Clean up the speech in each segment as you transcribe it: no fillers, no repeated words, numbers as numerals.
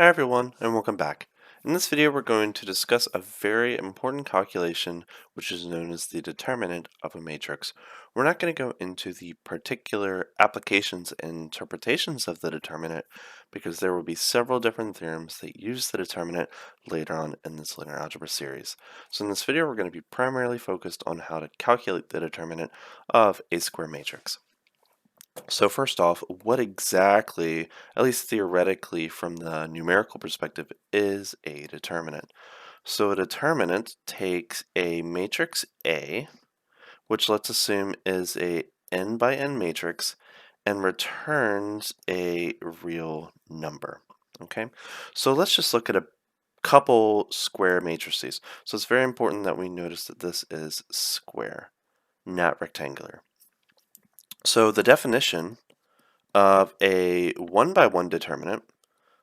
Hi everyone, and welcome back. In this video, we're going to discuss a very important calculation, which is known as the determinant of a matrix. We're not going to go into the particular applications and interpretations of the determinant because there will be several different theorems that use the determinant later on in this linear algebra series. So in this video, we're going to be primarily focused on how to calculate the determinant of a square matrix. So first off, what exactly, at least theoretically from the numerical perspective, is a determinant? So a determinant takes a matrix A, which let's assume is a n by n matrix, and returns a real number. Okay, so let's just look at a couple square matrices. So it's very important that we notice that this is square, not rectangular. So the definition of a 1 by 1 determinant.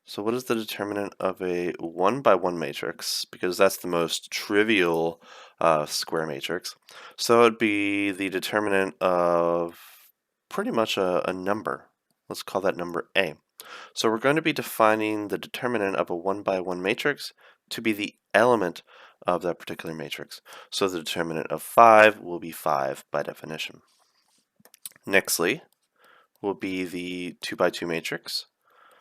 So what is the determinant of a 1 by 1 matrix? Because that's the most trivial square matrix. So it would be the determinant of pretty much a number. Let's call that number A. So we're going to be defining the determinant of a 1 by 1 matrix to be the element of that particular matrix. So the determinant of 5 will be 5 by definition. Nextly, will be the 2 by 2 matrix.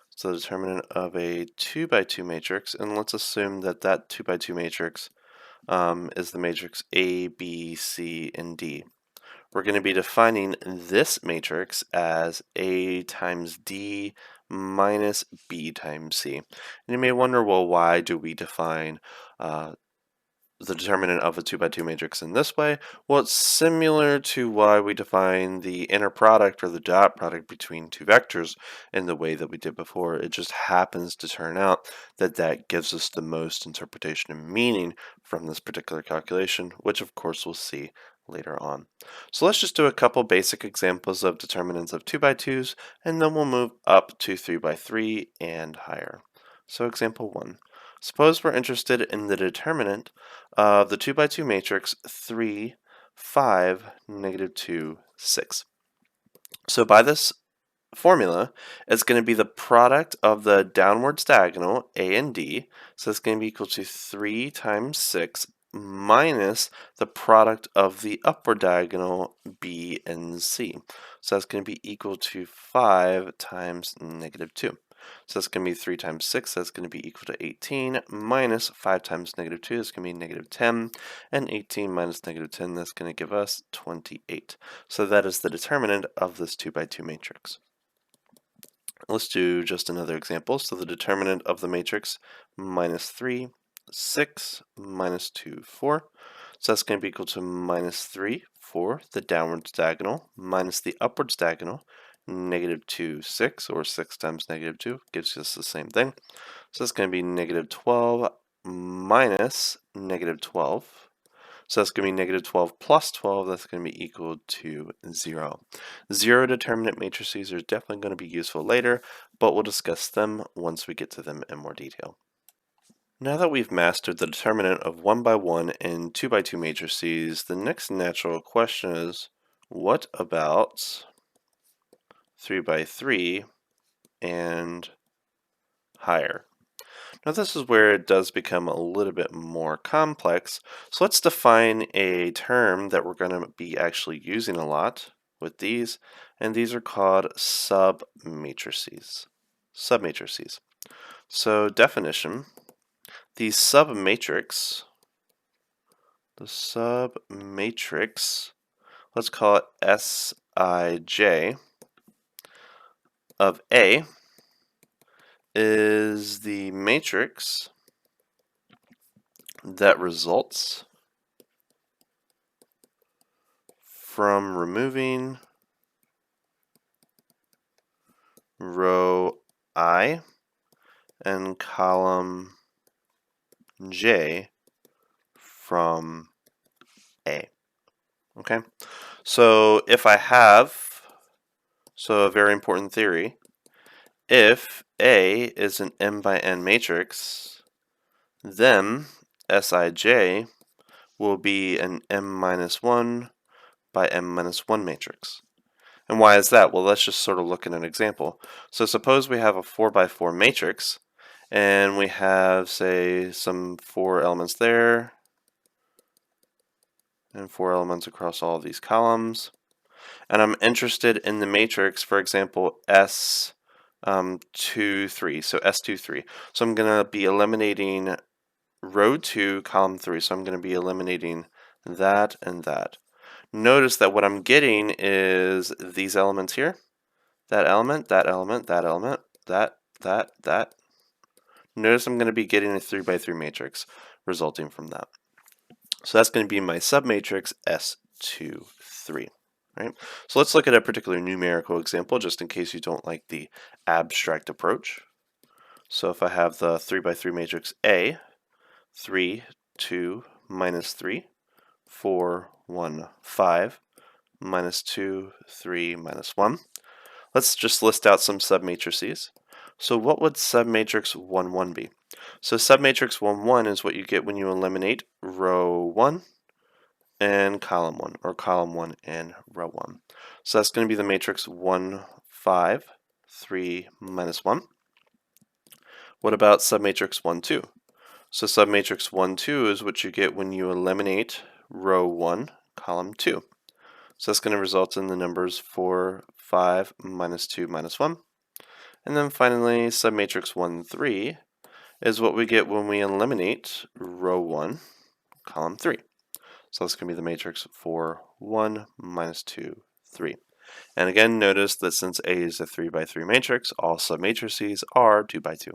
So the determinant of a 2 by 2 matrix, and let's assume that that 2 by 2 matrix is the matrix A, B, C, and D. We're going to be defining this matrix as A times D minus B times C. And you may wonder, well, why do we define the determinant of a 2 by 2 matrix in this way? Well, it's similar to why we define the inner product or the dot product between two vectors in the way that we did before. It just happens to turn out that that gives us the most interpretation and meaning from this particular calculation, which of course we'll see later on. So let's just do a couple basic examples of determinants of 2 by 2s, and then we'll move up to 3 by 3 and higher. So example 1. Suppose we're interested in the determinant of the 2 by 2 matrix 3, 5, negative 2, 6. So by this formula, it's going to be the product of the downwards diagonal, A and D, so it's going to be equal to 3 times 6 minus the product of the upward diagonal, B and C. So that's going to be equal to 5 times negative 2. So that's going to be 3 times 6, that's going to be equal to 18, minus 5 times negative 2, that's going to be negative 10, and 18 minus negative 10, that's going to give us 28. So that is the determinant of this 2 by 2 matrix. Let's do just another example. So the determinant of the matrix minus 3, 6, minus 2, 4. So that's going to be equal to minus 3 for the downwards diagonal minus the upwards diagonal, negative 2, 6, or 6 times negative 2 gives us the same thing. So that's going to be negative 12 minus negative 12. So that's going to be negative 12 plus 12, that's going to be equal to 0. Zero determinant matrices are definitely going to be useful later, but we'll discuss them once we get to them in more detail. Now that we've mastered the determinant of 1 by 1 and 2 by 2 matrices, the next natural question is, what about 3 by 3 and higher? Now this is where it does become a little bit more complex. So let's define a term that we're going to be actually using a lot with these, and these are called submatrices. Submatrices. So definition, the submatrix, let's call it Sij of A, is the matrix that results from removing row I and column J from A. Okay, so if I have, so a very important theory, if A is an m by n matrix, then Sij will be an m minus 1 by m minus 1 matrix. And why is that? Well, let's just sort of look at an example. So suppose we have a 4 by 4 matrix, and we have, say, some 4 elements there, and 4 elements across all of these columns. And I'm interested in the matrix, for example, S2, 3, so S2, 3. So I'm going to be eliminating row 2, column 3, so I'm going to be eliminating that and that. Notice that what I'm getting is these elements here, that element, that element, that element, that. Notice I'm going to be getting a 3 by 3 matrix resulting from that. So that's going to be my submatrix S2, 3. Right? So let's look at a particular numerical example just in case you don't like the abstract approach. So if I have the 3 by 3 matrix A, 3, 2, minus 3, 4, 1, 5, minus 2, 3, minus 1. Let's just list out some submatrices. So what would submatrix 1, 1 be? So submatrix 1, 1 is what you get when you eliminate row 1 and column 1, or column 1 and row 1. So that's going to be the matrix 1, 5, 3, minus 1. What about submatrix 1, 2? So submatrix 1, 2 is what you get when you eliminate row 1, column 2. So that's going to result in the numbers 4, 5, minus 2, minus 1. And then finally, submatrix 1, 3 is what we get when we eliminate row 1, column 3. So that's going to be the matrix 4, 1, minus 2, 3. And again, notice that since A is a 3 by 3 matrix, all submatrices are 2 by 2.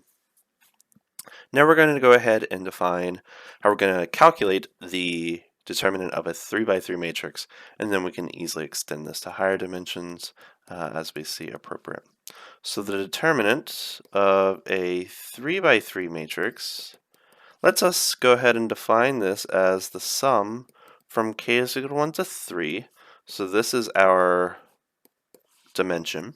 Now we're going to go ahead and define how we're going to calculate the determinant of a 3 by 3 matrix, and then we can easily extend this to higher dimensions as we see appropriate. So the determinant of a 3 by 3 matrix lets us go ahead and define this as the sum from k is equal to 1 to 3. So this is our dimension.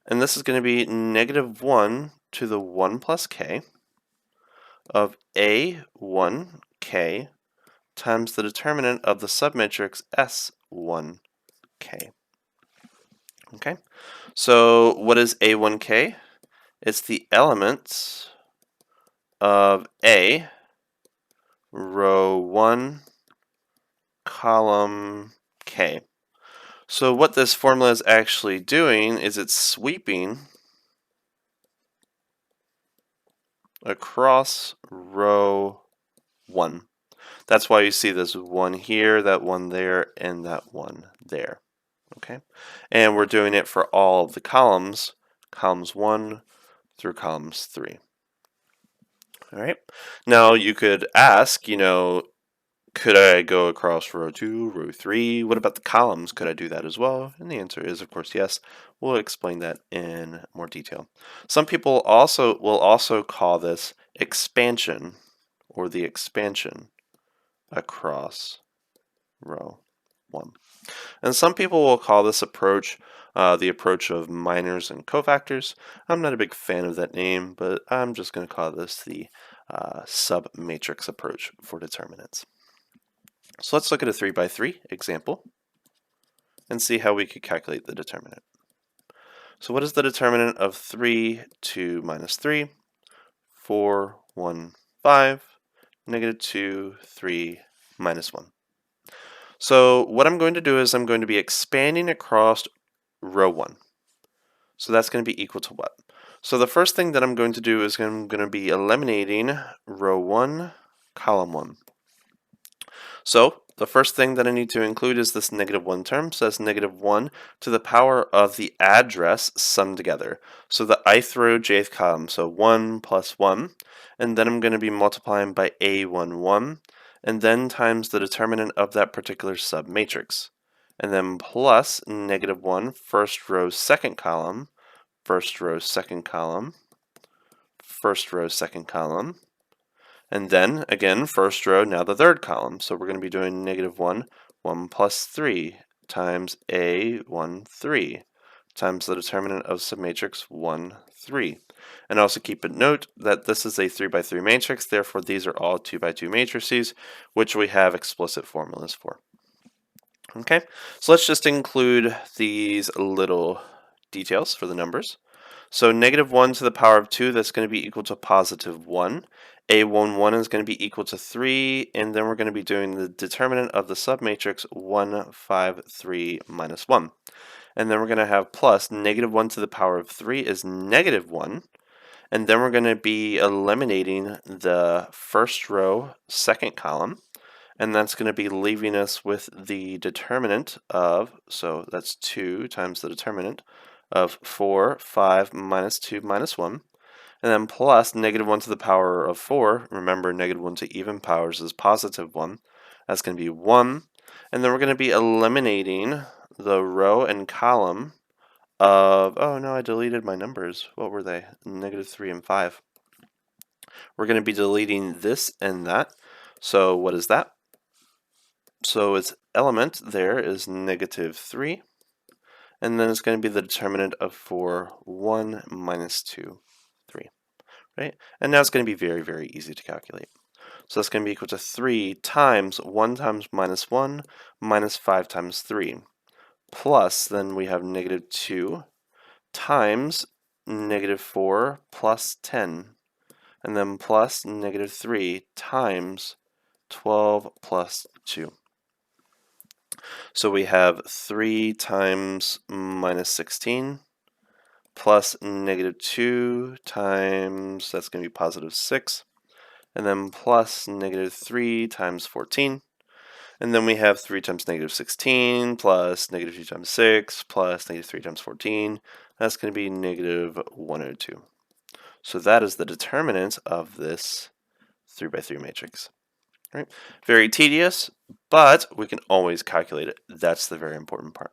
And this is going to be negative 1 to the 1 plus k of A1k times the determinant of the submatrix S1k. Okay, so what is A1k? It's the elements of A, row 1, column k. So what this formula is actually doing is it's sweeping across row 1. That's why you see this 1 here, that 1 there, and that 1 there. Okay, and we're doing it for all of the columns 1 through columns 3. All right, now you could ask, could I go across row 2, row 3? What about the columns? Could I do that as well? And the answer is, of course, yes. We'll explain that in more detail. Some people will also call this expansion, or the expansion across row 1. And some people will call this approach the approach of minors and cofactors. I'm not a big fan of that name, but I'm just going to call this the submatrix approach for determinants. So let's look at a 3 by 3 example and see how we could calculate the determinant. So what is the determinant of 3, 2, minus 3, 4, 1, 5, negative 2, 3, minus 1? So what I'm going to do is I'm going to be expanding across row 1. So that's going to be equal to what? So the first thing that I'm going to do is I'm going to be eliminating row 1, column 1. So the first thing that I need to include is this negative 1 term. So that's negative 1 to the power of the address summed together. So the ith row, jth column, so 1 plus 1. And then I'm going to be multiplying by A11, and then times the determinant of that particular submatrix. And then plus negative 1, first row, second column, first row, second column, first row, second column. And then, again, first row, now the third column. So we're going to be doing negative 1, 1 plus 3 times A13 times the determinant of submatrix 1, 3. And also keep a note that this is a 3 by 3 matrix, therefore these are all 2 by 2 matrices, which we have explicit formulas for. Okay, so let's just include these little details for the numbers. So negative 1 to the power of 2, that's going to be equal to positive 1. A11 is going to be equal to 3, and then we're going to be doing the determinant of the submatrix 1, 5, 3, minus 1. And then we're going to have plus negative 1 to the power of 3 is negative 1. And then we're going to be eliminating the first row, second column. And that's going to be leaving us with the determinant of, so that's 2 times the determinant of 4, 5, minus 2, minus 1. And then plus negative 1 to the power of 4. Remember, negative 1 to even powers is positive 1. That's going to be 1. And then we're going to be eliminating the row and column of, oh no, I deleted my numbers. What were they? Negative 3 and 5. We're going to be deleting this and that. So what is that? So its element there is negative 3. And then it's going to be the determinant of 4, 1, minus 2, 3. Right? And now it's going to be very, very easy to calculate. So that's going to be equal to 3 times 1 times minus 1 minus 5 times 3. Plus, then we have negative 2 times negative 4 plus 10. And then plus negative 3 times 12 plus 2. So we have 3 times minus 16 plus negative 2 times, that's going to be positive 6, and then plus negative 3 times 14. And then we have 3 times negative 16 plus negative 2 times 6 plus negative 3 times 14. That's going to be negative 102. So that is the determinant of this 3 by 3 matrix. Right? Very tedious, but we can always calculate it. That's the very important part.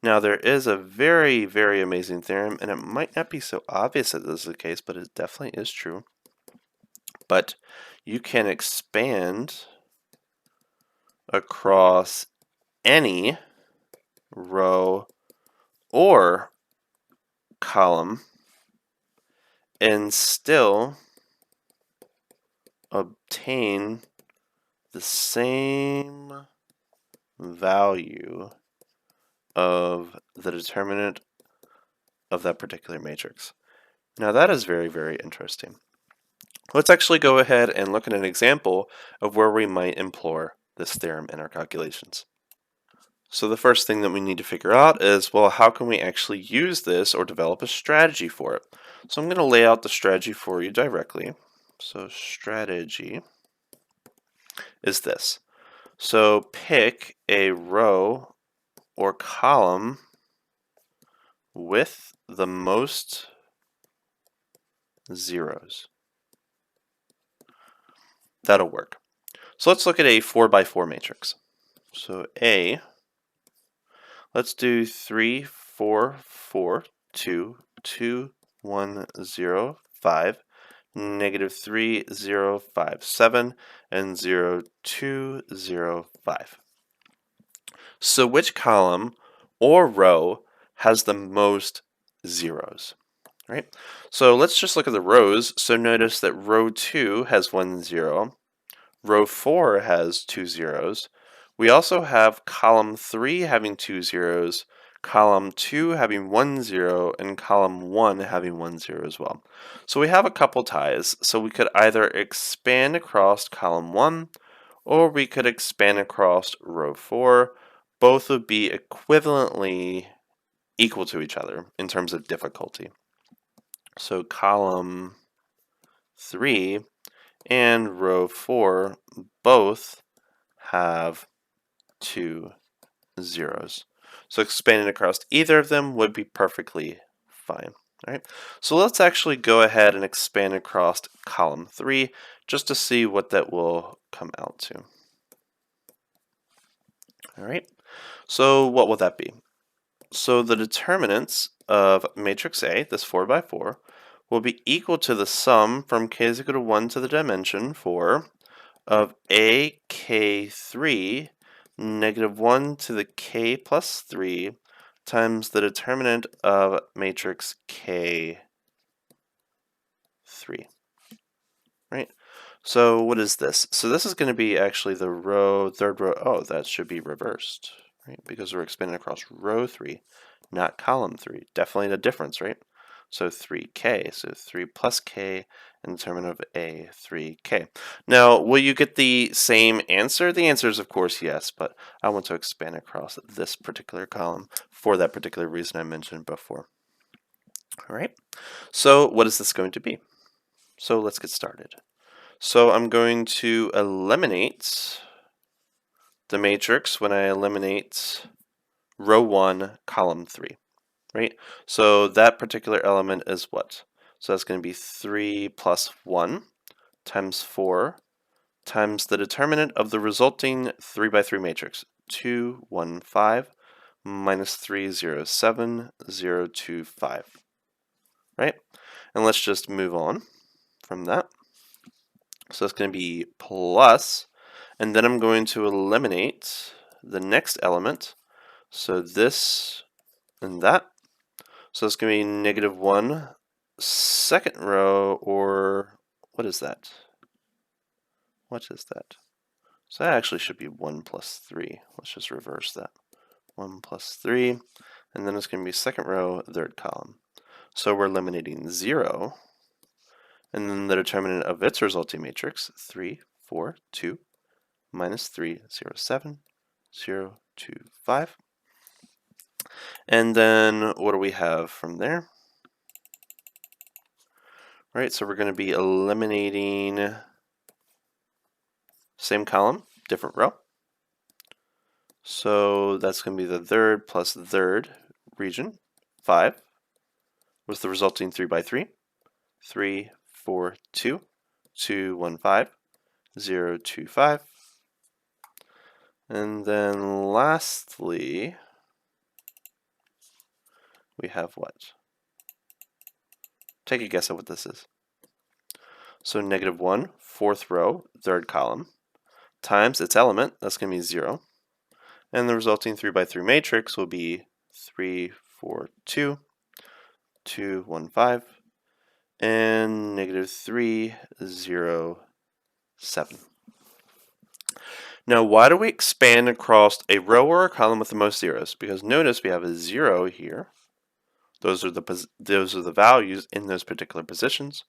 Now there is a very, very amazing theorem, and it might not be so obvious that this is the case, but it definitely is true. But you can expand across any row or column and still obtain the same value of the determinant of that particular matrix. Now that is very, very interesting. Let's actually go ahead and look at an example of where we might employ this theorem in our calculations. So the first thing that we need to figure out is, well, how can we actually use this or develop a strategy for it? So I'm going to lay out the strategy for you directly. So strategy is this. So pick a row or column with the most zeros. That'll work. So let's look at a 4 by 4 matrix. So let's do 3, 4, 4, 2, 2, 1, 0, 5, negative 3, 0, 5, 7, and 0, 2, 0, 5. So which column or row has the most zeros? Right? So let's just look at the rows. So notice that row 2 has 1 0. Row 4 has 2 zeros. We also have column 3 having 2 zeros, column 2 having 1 0, and column 1 having 1 0 as well. So we have a couple ties. So we could either expand across column 1, or we could expand across row 4. Both would be equivalently equal to each other in terms of difficulty. So column 3 and row 4 both have 2 zeros. So expanding across either of them would be perfectly fine. All right. So let's actually go ahead and expand across column 3 just to see what that will come out to. All right. So what will that be? So the determinants of matrix A, this 4 by 4, will be equal to the sum from k is equal to 1 to the dimension 4 of AK3 negative 1 to the k plus 3 times the determinant of matrix K3. Right? So what is this? So this is going to be actually the row, third row. Oh, that should be reversed, right? Because we're expanding across row 3, not column 3. Definitely a difference, right? so 3k. So 3 plus k, and determinant of a, 3k. Now, will you get the same answer? The answer is, of course, yes, but I want to expand across this particular column for that particular reason I mentioned before. All right, so what is this going to be? So let's get started. So I'm going to eliminate the matrix when I eliminate row 1, column 3, right? So that particular element is what? So that's going to be 3 plus 1 times 4 times the determinant of the resulting 3 by 3 matrix, 2, 1, 5 minus 3, 0, 7, 0, 2, 5, right? And let's just move on from that. So it's going to be plus, and then I'm going to eliminate the next element. So this and that. So it's going to be negative 1 second row, or what is that? What is that? So that actually should be 1 plus 3. Let's just reverse that. 1 plus 3, and then it's going to be second row, third column. So we're eliminating 0, and then the determinant of its resulting matrix, 3, 4, 2, minus 3, 0, 7, 0, 2, 5. And then what do we have from there? Right, so we're going to be eliminating same column, different row. So that's going to be the third plus third region, 5, with the resulting 3 by 3. 3, 4, 2, 2, 1, 5, 0, 2, 5. And then lastly, we have what? Take a guess at what this is. So negative 1, fourth row, third column, times its element, that's going to be 0. And the resulting 3 by 3 matrix will be 3, 4, 2, 2, 1, 5, and negative 3, 0, 7. Now, why do we expand across a row or a column with the most zeros? Because notice we have a 0 here. Those are the values in those particular positions.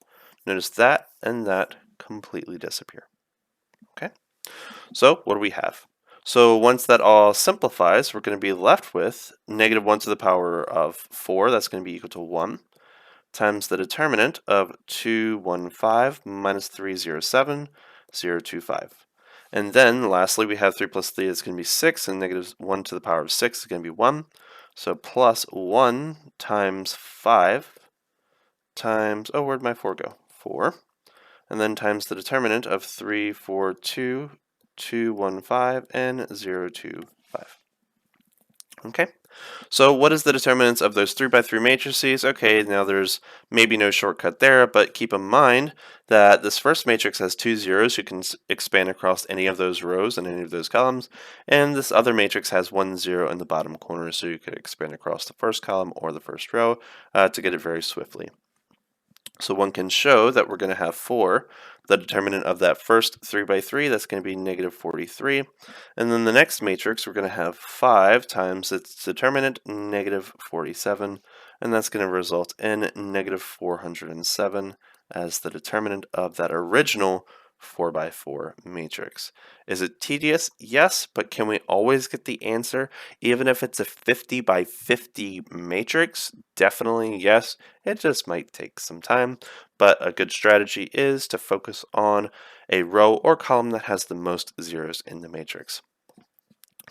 Notice that and that completely disappear. Okay, so what do we have? So once that all simplifies, we're going to be left with negative 1 to the power of 4, that's going to be equal to 1, times the determinant of 2, 1, 5 minus 3, 0, 7, 0, 2, 5. And then lastly, we have 3 plus 3 is going to be 6, and negative 1 to the power of 6 is going to be 1. So plus 1 times 5 times, oh, where'd my 4 go? 4. And then times the determinant of 3, 4, 2, 2, 1, 5, and 0, 2, 5. Okay, so what is the determinants of those 3 by 3 matrices? Okay, now there's maybe no shortcut there, but keep in mind that this first matrix has 2 zeros. You can expand across any of those rows and any of those columns, and this other matrix has 1 0 in the bottom corner, so you could expand across the first column or the first row to get it very swiftly. So one can show that we're going to have 4, the determinant of that first 3 by 3, that's going to be negative 43. And then the next matrix, we're going to have 5 times its determinant, negative 47. And that's going to result in negative 407 as the determinant of that original 4 by 4 matrix. Is it tedious? Yes, but can we always get the answer even if it's a 50 by 50 matrix? Definitely yes. It just might take some time, but a good strategy is to focus on a row or column that has the most zeros in the matrix.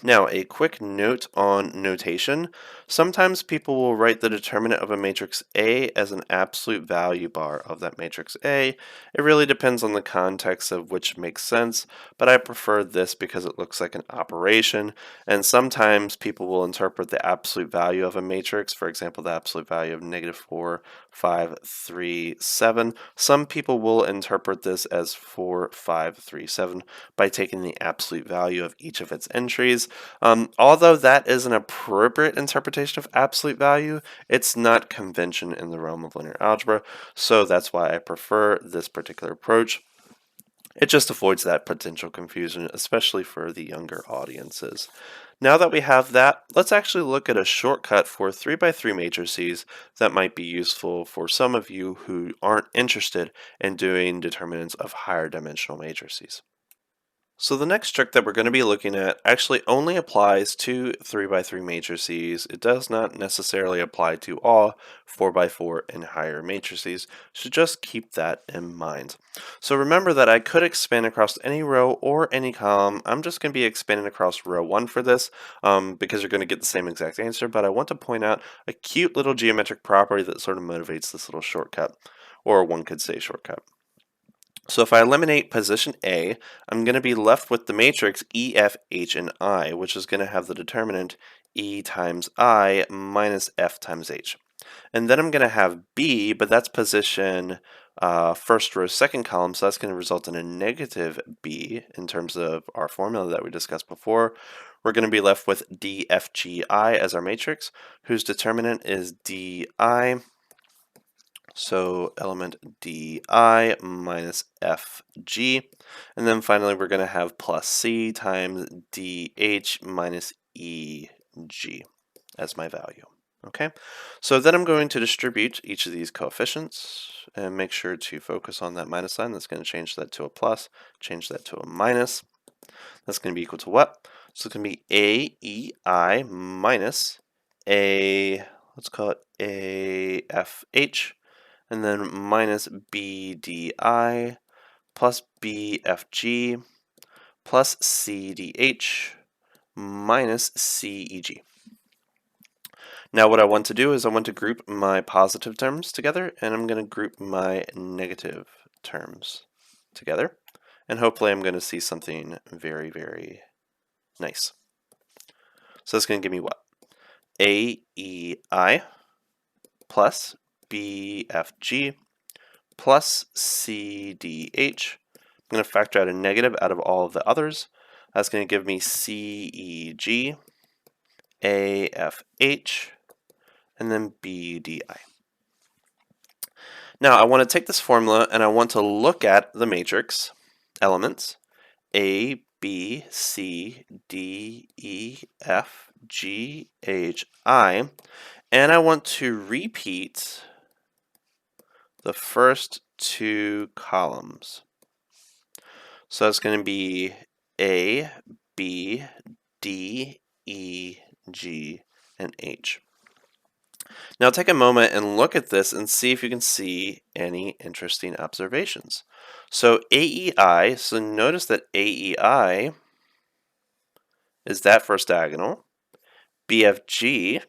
Now, a quick note on notation. Sometimes people will write the determinant of a matrix A as an absolute value bar of that matrix A. It really depends on the context of which makes sense, but I prefer this because it looks like an operation, and sometimes people will interpret the absolute value of a matrix, for example, the absolute value of negative 4, 5, 3, 7. Some people will interpret this as 4, 5, 3, 7 by taking the absolute value of each of its entries. Although that is an appropriate interpretation of absolute value, it's not convention in the realm of linear algebra, so that's why I prefer this particular approach. It just avoids that potential confusion, especially for the younger audiences. Now that we have that, let's actually look at a shortcut for 3 by 3 matrices that might be useful for some of you who aren't interested in doing determinants of higher dimensional matrices. So the next trick that we're going to be looking at actually only applies to 3 by 3 matrices. It does not necessarily apply to all 4 by 4 and higher matrices, so just keep that in mind. So remember that I could expand across any row or any column. I'm just going to be expanding across row 1 for this because you're going to get the same exact answer, but I want to point out a cute little geometric property that sort of motivates this little shortcut, or one could say shortcut. So if I eliminate position A, I'm going to be left with the matrix E, F, H, and I, which is going to have the determinant E times I minus F times H. And then I'm going to have B, but that's position first row, second column, so that's going to result in a negative B in terms of our formula that we discussed before. We're going to be left with D, F, G, I as our matrix, whose determinant is DI. So element di minus fg, and then finally we're going to have plus c times dh minus eg as my value. Okay, so then I'm going to distribute each of these coefficients and make sure to focus on that minus sign. That's going to change that to a plus, change that to a minus. That's going to be equal to what? So it's going to be AEI minus a, let's call it AFH, and then minus BDI plus BFG plus CDH minus CEG. Now what I want to do is I want to group my positive terms together, and I'm going to group my negative terms together, and hopefully I'm going to see something very, very nice. So that's going to give me what? AEI plus BFG plus CDH. I'm going to factor out a negative out of all of the others. That's going to give me CEG, AFH, and then BDI. Now I want to take this formula and I want to look at the matrix elements A, B, C, D, E, F, G, H, I, and I want to repeat the first two columns. So it's going to be A, B, D, E, G, and H. Now take a moment and look at this and see if you can see any interesting observations. So AEI, so notice that AEI is that first diagonal. BFG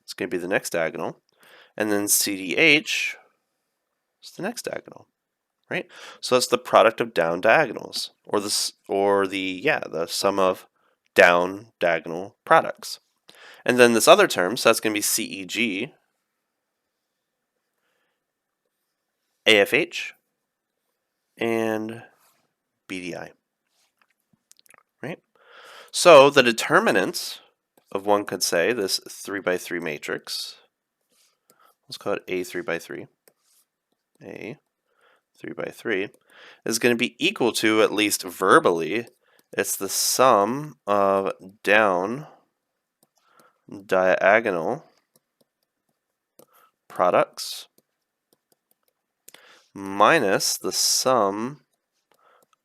is going to be the next diagonal. And then CDH is the next diagonal. Right? So that's the product of down diagonals, or the sum of down diagonal products. And then this other term, so that's going to be CEG, AFH, and BDI. Right? So the determinants of, one could say, this 3 by 3 matrix, let's call it A 3 by 3, A 3 by 3, is going to be equal to, at least verbally, it's the sum of down diagonal products minus the sum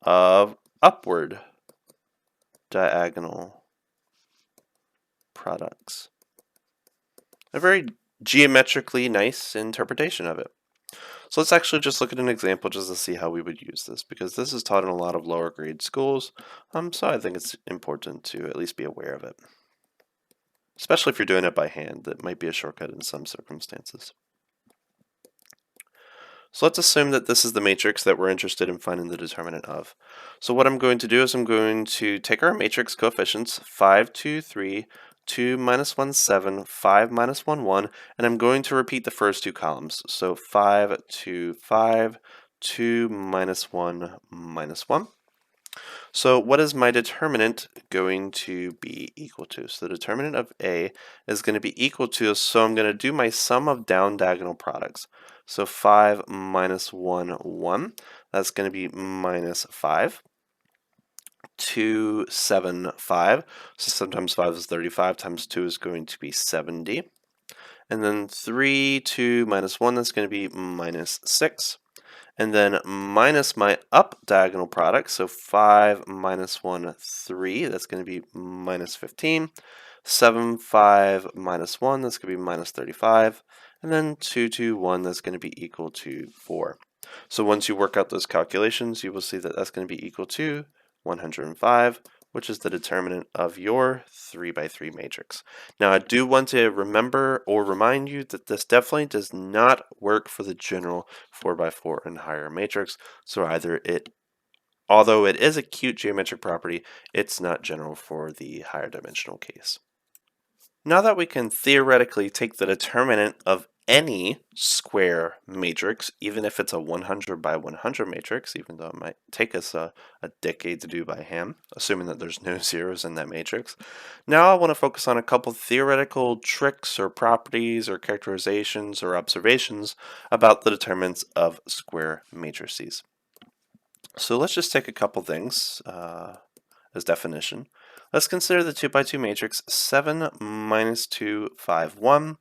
of upward diagonal products. A very geometrically nice interpretation of it. So let's actually just look at an example just to see how we would use this, because this is taught in a lot of lower grade schools, so I think it's important to at least be aware of it. Especially if you're doing it by hand, that might be a shortcut in some circumstances. So let's assume that this is the matrix that we're interested in finding the determinant of. So what I'm going to do is I'm going to take our matrix coefficients, 5, 2, 3, 2 minus 1, 7, 5 minus 1, 1, and I'm going to repeat the first two columns. So 5, 2, 5, 2 minus 1, minus 1. So what is my determinant going to be equal to? So the determinant of A is going to be equal to, so I'm going to do my sum of down diagonal products. So 5 minus 1, 1. That's going to be minus 5. 2, 7, 5. So sometimes 5 is 35 times 2 is going to be 70. And then 3, 2 minus 1, that's going to be minus 6. And then minus my up diagonal product, so 5 minus 1, 3, that's going to be minus 15. 7, 5 minus 1, that's going to be minus 35. And then 2, 2, 1, that's going to be equal to 4. So once you work out those calculations, you will see that that's going to be equal to 105, which is the determinant of your 3 by 3 matrix. Now I do want to remember or remind you that this definitely does not work for the general 4 by 4 and higher matrix. So although it is a cute geometric property, it's not general for the higher dimensional case. Now that we can theoretically take the determinant of any square matrix, even if it's a 100 by 100 matrix, even though it might take us a decade to do by hand, assuming that there's no zeros in that matrix. Now I want to focus on a couple theoretical tricks or properties or characterizations or observations about the determinants of square matrices. So let's just take a couple things as definition. Let's consider the 2 by 2 matrix 7 minus 2, 5, 1.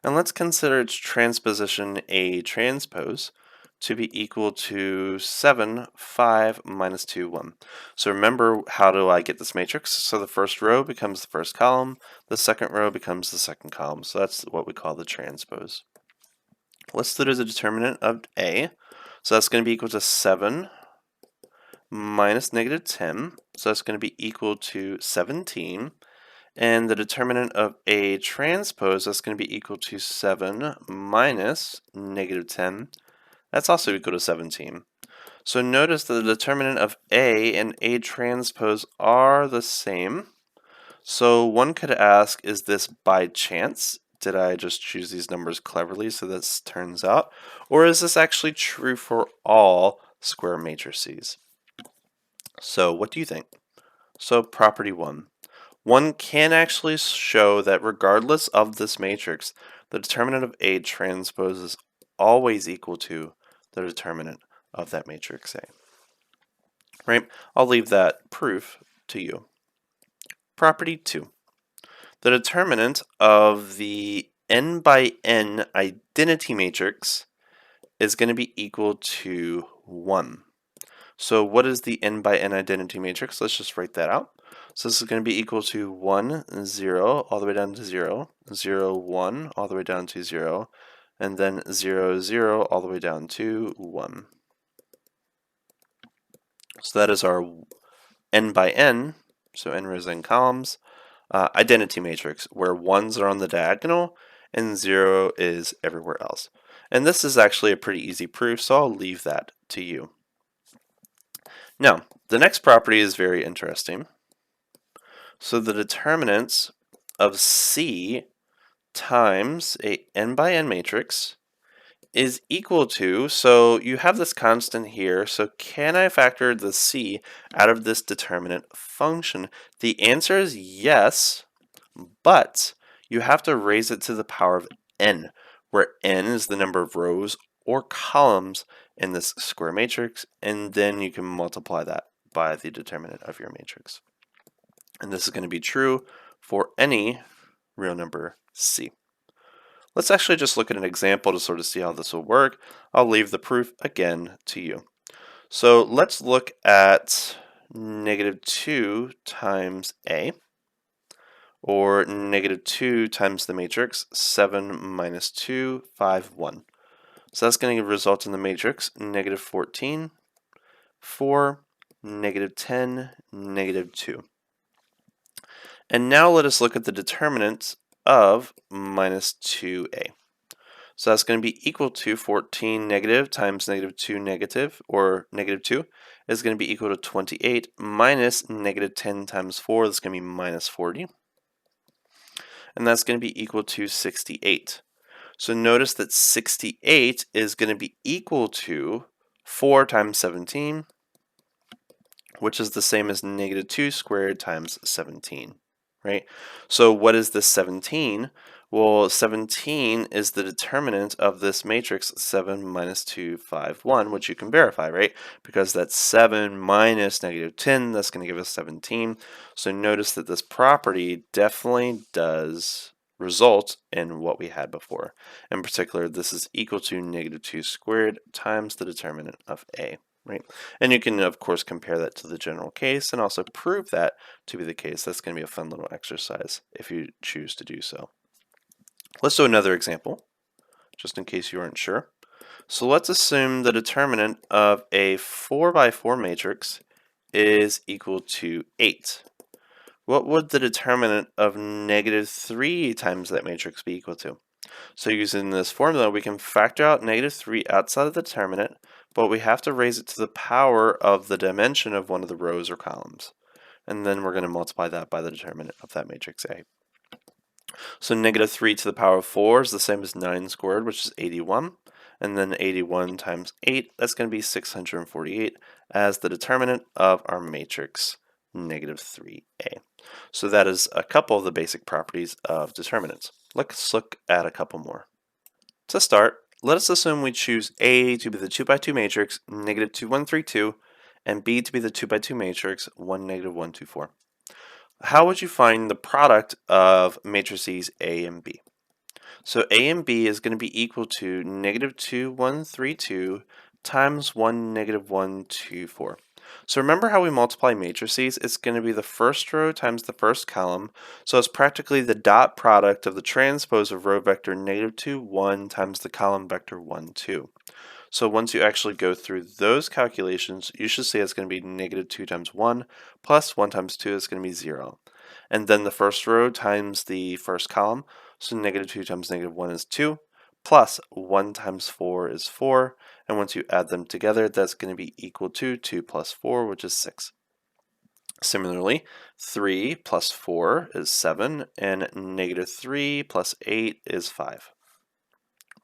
And let's consider its transposition A transpose to be equal to 7, 5, minus 2, 1. So remember, how do I get this matrix? So the first row becomes the first column, the second row becomes the second column. So that's what we call the transpose. Let's do the determinant of A. So that's going to be equal to 7 minus negative 10. So that's going to be equal to 17. And the determinant of A transpose, that's going to be equal to 7 minus negative 10. That's also equal to 17. So notice that the determinant of A and A transpose are the same. So one could ask, is this by chance? Did I just choose these numbers cleverly so this turns out? Or is this actually true for all square matrices? So what do you think? So property 1. One can actually show that regardless of this matrix, the determinant of A transpose is always equal to the determinant of that matrix A. Right? I'll leave that proof to you. Property 2. The determinant of the n by n identity matrix is going to be equal to 1. So what is the n by n identity matrix? Let's just write that out. So this is going to be equal to 1, 0, all the way down to 0, 0, 1, all the way down to 0, and then 0, 0, all the way down to 1. So that is our n by n, so n rows n columns, identity matrix, where 1s are on the diagonal and 0 is everywhere else. And this is actually a pretty easy proof, so I'll leave that to you. Now, the next property is very interesting. So the determinants of C times a n by n matrix is equal to, so you have this constant here, so can I factor the C out of this determinant function? The answer is yes, but you have to raise it to the power of n, where n is the number of rows or columns in this square matrix, and then you can multiply that by the determinant of your matrix. And this is going to be true for any real number C. Let's actually just look at an example to sort of see how this will work. I'll leave the proof again to you. So let's look at negative 2 times A, or negative 2 times the matrix 7 minus 2, 5, 1. So that's going to result in the matrix negative 14, 4, negative 10, negative 2. And now let us look at the determinant of minus 2a. So that's going to be equal to 14 negative times negative 2 negative, or negative 2, is going to be equal to 28 minus negative 10 times 4, that's going to be minus 40. And that's going to be equal to 68. So notice that 68 is going to be equal to 4 times 17, which is the same as negative 2 squared times 17, right? So what is this 17? Well, 17 is the determinant of this matrix 7 minus 2, 5, 1, which you can verify, right? Because that's 7 minus negative 10, that's going to give us 17. So notice that this property definitely does result in what we had before. In particular, this is equal to negative 2 squared times the determinant of A. Right? And you can, of course, compare that to the general case and also prove that to be the case. That's going to be a fun little exercise if you choose to do so. Let's do another example, just in case you aren't sure. So let's assume the determinant of a 4 by 4 matrix is equal to 8. What would the determinant of negative 3 times that matrix be equal to? So using this formula, we can factor out negative 3 outside of the determinant, but we have to raise it to the power of the dimension of one of the rows or columns. And then we're going to multiply that by the determinant of that matrix A. So negative 3 to the power of 4 is the same as 9 squared, which is 81. And then 81 times 8, that's going to be 648 as the determinant of our matrix negative 3A. So that is a couple of the basic properties of determinants. Let's look at a couple more. To start, let us assume we choose A to be the 2 by 2 matrix, negative 2, 1, 3, 2, and B to be the 2 by 2 matrix, 1, negative 1, 2, 4. How would you find the product of matrices A and B? So A and B is going to be equal to negative 2, 1, 3, 2 times 1, negative 1, 2, 4. So remember how we multiply matrices? It's going to be the first row times the first column. So it's practically the dot product of the transpose of row vector negative 2, 1 times the column vector 1, 2. So once you actually go through those calculations, you should see it's going to be negative 2 times 1 plus 1 times 2 is going to be 0. And then the first row times the first column, so negative 2 times negative 1 is 2, plus 1 times 4 is 4, and once you add them together, that's going to be equal to 2 plus 4, which is 6. Similarly, 3 plus 4 is 7, and negative 3 plus 8 is 5,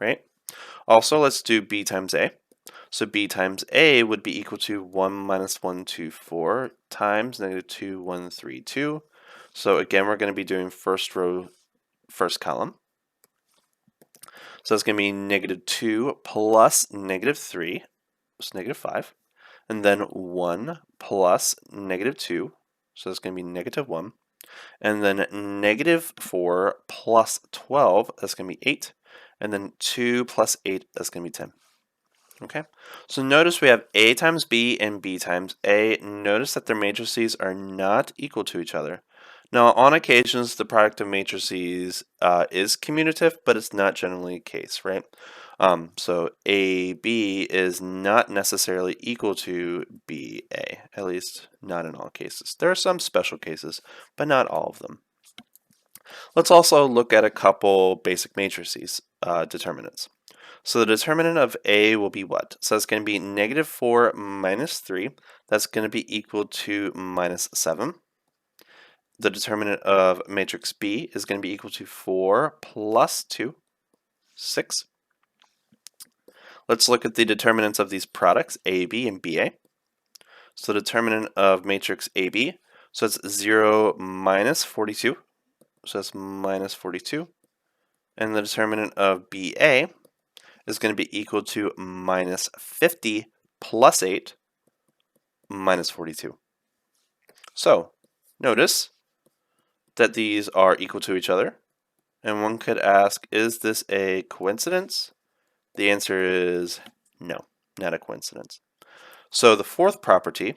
right? Also, let's do B times A. So B times A would be equal to 1 minus 1, 2, 4 times negative 2, 1, 3, 2. So again, we're going to be doing first row, first column. So it's going to be negative 2 plus negative 3, so negative 5. And then 1 plus negative 2, so it's going to be negative 1. And then negative 4 plus 12, that's going to be 8. And then 2 plus 8, that's going to be 10. Okay, so notice we have A times B and B times A. Notice that their matrices are not equal to each other. Now, on occasions, the product of matrices is commutative, but it's not generally the case, right? So AB is not necessarily equal to BA, at least not in all cases. There are some special cases, but not all of them. Let's also look at a couple basic matrices, determinants. So the determinant of A will be what? So it's going to be negative 4 minus 3. That's going to be equal to minus 7. The determinant of matrix B is going to be equal to 4 plus 2, 6. Let's look at the determinants of these products, AB and BA. So the determinant of matrix AB, so it's 0 minus 42. So that's minus 42. And the determinant of BA is going to be equal to minus 50 plus 8 minus 42. So notice that these are equal to each other. And one could ask, is this a coincidence? The answer is no, not a coincidence. So the fourth property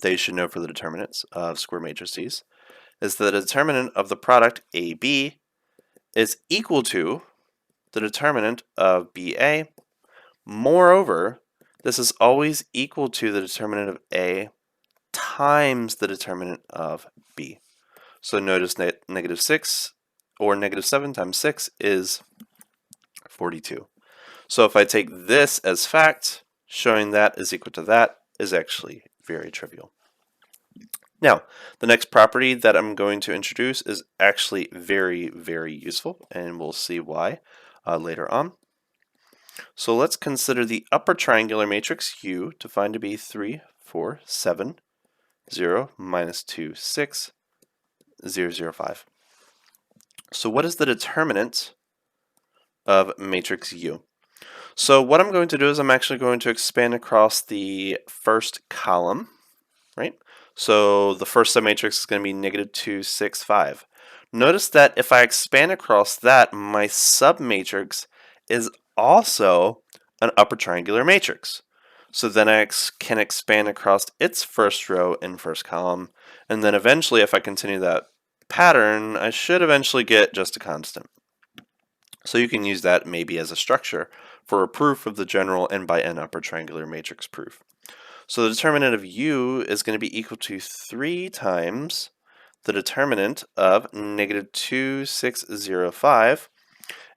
that you should know for the determinants of square matrices is that the determinant of the product AB is equal to the determinant of BA. Moreover, this is always equal to the determinant of A times the determinant of B. So notice that negative 6 or negative 7 times 6 is 42. So if I take this as fact, showing that is equal to that is actually very trivial. Now, the next property that I'm going to introduce is actually very, very useful, and we'll see why later on. So let's consider the upper triangular matrix U, defined to be 3, 4, 7, 0, minus 2, 6, 0, 0, 5. So what is the determinant of matrix U? So what I'm going to do is I'm actually going to expand across the first column, right? So the first submatrix is going to be negative 2, 6, 5. Notice that if I expand across that, my submatrix is also an upper triangular matrix. So then I can expand across its first row and first column, and then eventually if I continue that pattern, I should eventually get just a constant. So you can use that maybe as a structure for a proof of the general n by n upper triangular matrix proof. So the determinant of U is going to be equal to 3 times the determinant of negative 2, 6, 0, 5,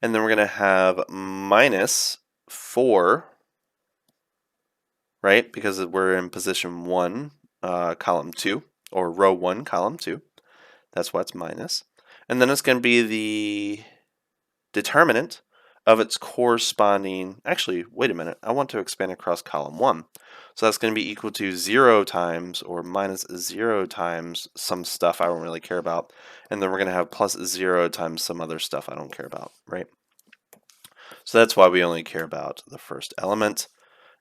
and then we're going to have minus 4, right, because we're in position 1, column 2, or row 1, column 2. That's why it's minus. And then it's going to be the determinant of its corresponding, actually, wait a minute, I want to expand across column 1. So that's going to be equal to 0 times, or minus 0 times some stuff I don't really care about. And then we're going to have plus 0 times some other stuff I don't care about, right? So that's why we only care about the first element.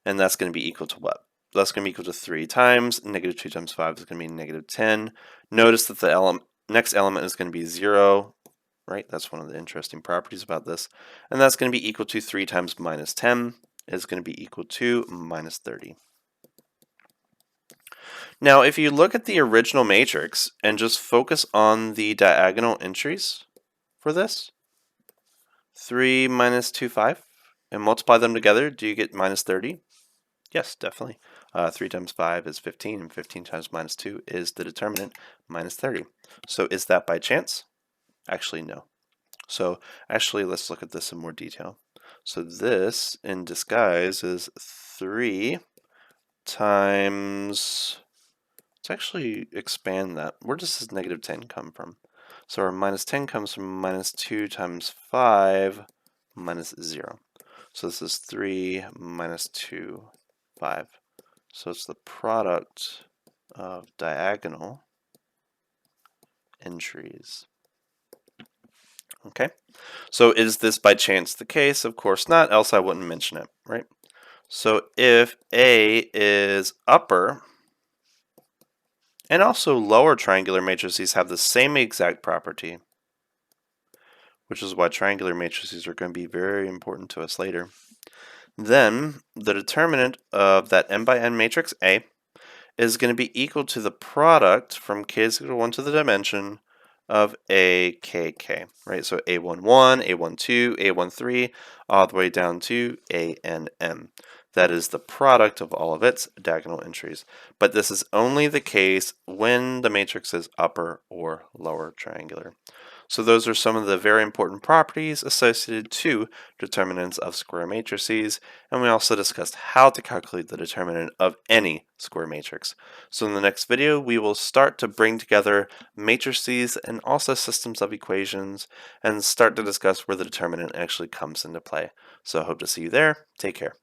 And that's going to be equal to what? That's going to be equal to 3 times. Negative 2 times 5 is going to be negative 10. Notice that the next element is going to be 0. Right? That's one of the interesting properties about this. And that's going to be equal to 3 times minus 10 is going to be equal to minus 30. Now, if you look at the original matrix and just focus on the diagonal entries for this, 3 minus 2, 5, and multiply them together, do you get minus 30? Yes, definitely. 3 times 5 is 15, and 15 times minus 2 is the determinant, minus 30. So is that by chance? Actually, no. So actually, let's look at this in more detail. So this, in disguise, is 3 times, let's actually expand that. Where does this negative 10 come from? So our minus 10 comes from minus 2 times 5 minus 0. So this is 3 minus 2, 5. So it's the product of diagonal entries. Okay, so is this by chance the case? Of course not, else I wouldn't mention it, right? So if A is upper, and also lower triangular matrices have the same exact property, which is why triangular matrices are going to be very important to us later, then the determinant of that n by n matrix A is going to be equal to the product from k is equal to 1 to the dimension of A, K, K, right? So A11, A12, A13, all the way down to A, N, M. That is the product of all of its diagonal entries. But this is only the case when the matrix is upper or lower triangular. So those are some of the very important properties associated to determinants of square matrices, and we also discussed how to calculate the determinant of any square matrix. So in the next video, we will start to bring together matrices and also systems of equations and start to discuss where the determinant actually comes into play. So I hope to see you there. Take care.